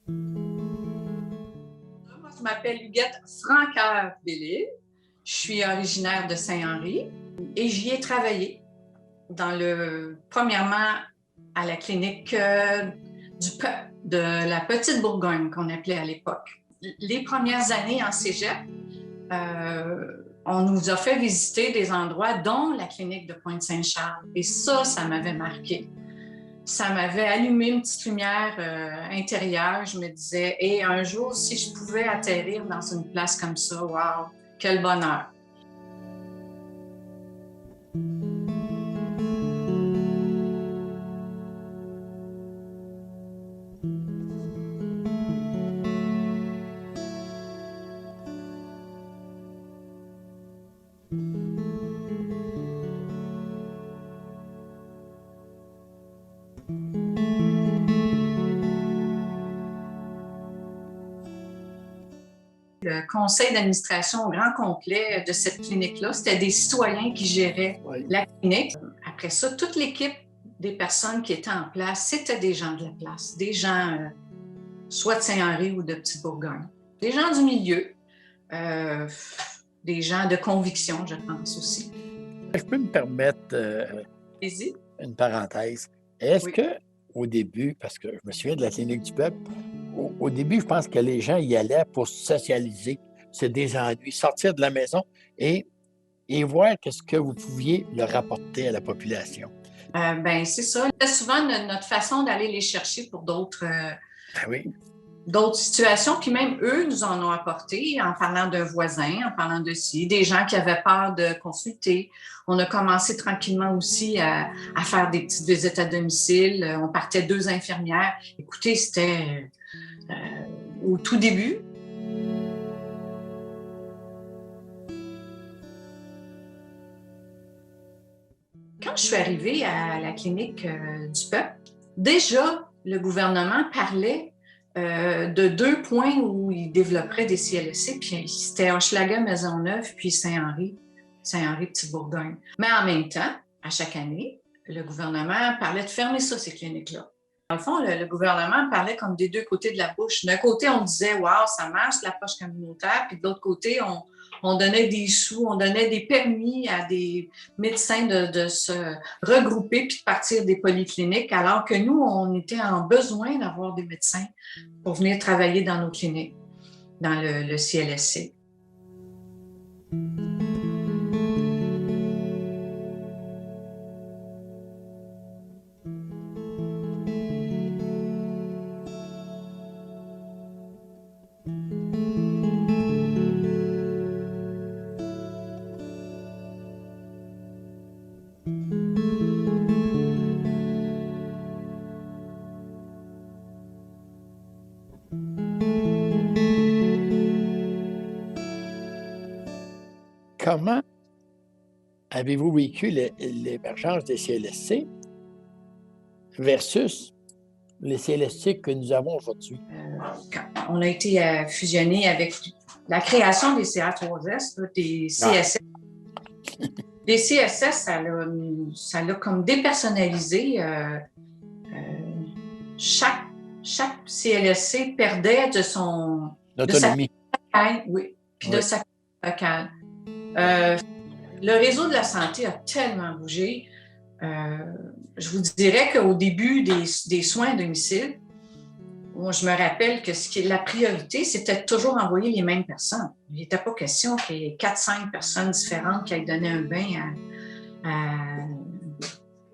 Moi, je m'appelle Huguette Francaire-Bellil. Je suis originaire de Saint-Henri et j'y ai travaillé premièrement à la clinique du peuple de la Petite Bourgogne qu'on appelait à l'époque. Les premières années en cégep, on nous a fait visiter des endroits dont la clinique de Pointe-Saint-Charles et ça m'avait marqué. Ça m'avait allumé une petite lumière intérieure. Je me disais, et un jour, si je pouvais atterrir dans une place comme ça, wow, quel bonheur! Le conseil d'administration au grand complet de cette clinique-là, c'était des citoyens qui géraient la clinique. Après ça, toute l'équipe des personnes qui étaient en place, c'était des gens de la place, des gens soit de Saint-Henri ou de Petite-Bourgogne, des gens du milieu, des gens de conviction, je pense aussi. Je peux me permettre une parenthèse. Est-ce que au début, parce que je me souviens de la clinique du peuple, au début, je pense que les gens y allaient pour socialiser, se désennuyer, sortir de la maison et voir qu'est-ce que vous pouviez leur apporter à la population? Ben c'est ça. C'était souvent notre façon d'aller les chercher pour d'autres situations, puis même eux nous en ont apporté en parlant d'un voisin, en parlant de ci, des gens qui avaient peur de consulter. On a commencé tranquillement aussi à faire des petites visites à domicile. On partait 2 infirmières. Écoutez, c'était au tout début. Quand je suis arrivée à la clinique du peuple, déjà, le gouvernement parlait de 2 points où il développerait des CLSC, puis c'était Hochelaga, Maisonneuve, puis Saint-Henri, Petite-Bourgogne. Mais en même temps, à chaque année, le gouvernement parlait de fermer ça, ces cliniques-là. Dans le fond, le gouvernement parlait comme des 2 côtés de la bouche. D'un côté, on disait « Wow, ça marche, l'approche communautaire », puis de l'autre côté, on donnait des sous, on donnait des permis à des médecins de se regrouper puis de partir des polycliniques, alors que nous, on était en besoin d'avoir des médecins pour venir travailler dans nos cliniques, dans le CLSC. Comment avez-vous vécu l'émergence des CLSC versus les CLSC que nous avons aujourd'hui? On a été fusionné avec la création des CA3S, des CSS. Les CSS, ça l'a comme dépersonnalisé. Chaque CLSC perdait de son... L'autonomie. De sa locale. Le réseau de la santé a tellement bougé. Je vous dirais qu'au début des soins à domicile, moi, je me rappelle que la priorité, c'était toujours envoyer les mêmes personnes. Il n'était pas question qu'il y ait 4-5 personnes différentes qui aillent donner un bain à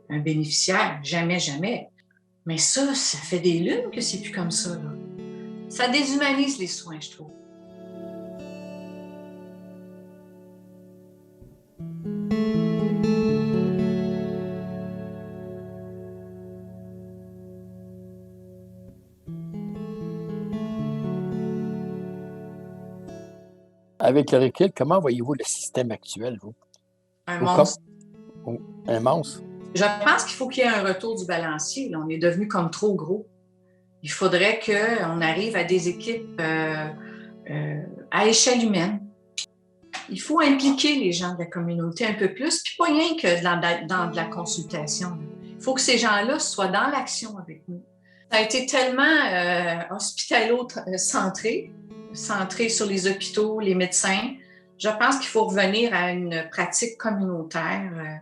un bénéficiaire. Jamais, jamais. Mais ça fait des lunes que c'est plus comme ça, là. Ça déshumanise les soins, je trouve. Avec le recul, comment voyez-vous le système actuel, vous? Un monstre. Un monstre? Je pense qu'il faut qu'il y ait un retour du balancier. Là. On est devenu comme trop gros. Il faudrait qu'on arrive à des équipes à échelle humaine. Il faut impliquer les gens de la communauté un peu plus, puis pas rien que dans de la consultation. Il faut que ces gens-là soient dans l'action avec nous. Ça a été tellement hospitalo-centré, centré sur les hôpitaux, les médecins. Je pense qu'il faut revenir à une pratique communautaire,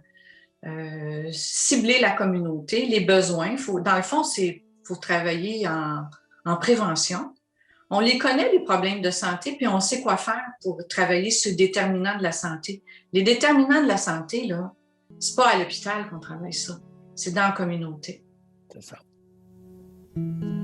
cibler la communauté, les besoins. Dans le fond, il faut travailler en prévention. On les connaît, les problèmes de santé, puis on sait quoi faire pour travailler sur les déterminants de la santé. Les déterminants de la santé, là, c'est pas à l'hôpital qu'on travaille ça, c'est dans la communauté. C'est ça. Mm-hmm.